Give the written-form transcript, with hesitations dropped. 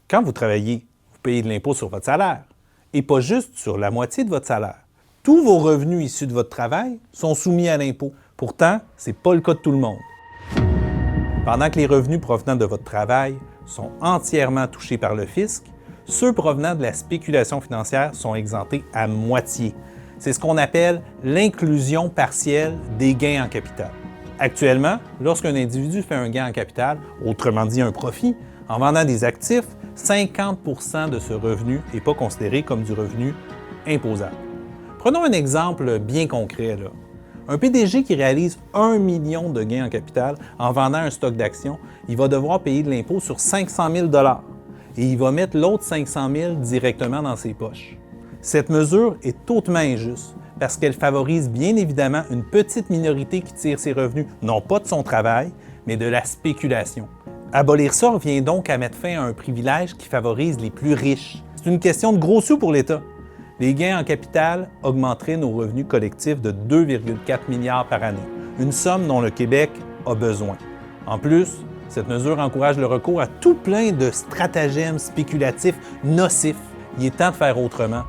Quand vous travaillez, vous payez de l'impôt sur votre salaire, et pas juste sur la moitié de votre salaire. Tous vos revenus issus de votre travail sont soumis à l'impôt. Pourtant, ce n'est pas le cas de tout le monde. Pendant que les revenus provenant de votre travail sont entièrement touchés par le fisc, ceux provenant de la spéculation financière sont exemptés à moitié. C'est ce qu'on appelle l'inclusion partielle des gains en capital. Actuellement, lorsqu'un individu fait un gain en capital, autrement dit un profit, en vendant des actifs, 50 % de ce revenu n'est pas considéré comme du revenu imposable. Prenons un exemple bien concret. Un PDG qui réalise 1 million de gains en capital en vendant un stock d'actions, il va devoir payer de l'impôt sur 500 000 $ et il va mettre l'autre 500 000 directement dans ses poches. Cette mesure est hautement injuste parce qu'elle favorise bien évidemment une petite minorité qui tire ses revenus, non pas de son travail, mais de la spéculation. Abolir ça revient donc à mettre fin à un privilège qui favorise les plus riches. C'est une question de gros sous pour l'État. Les gains en capital augmenteraient nos revenus collectifs de 2,4 milliards par année, une somme dont le Québec a besoin. En plus, cette mesure encourage le recours à tout plein de stratagèmes spéculatifs nocifs. Il est temps de faire autrement.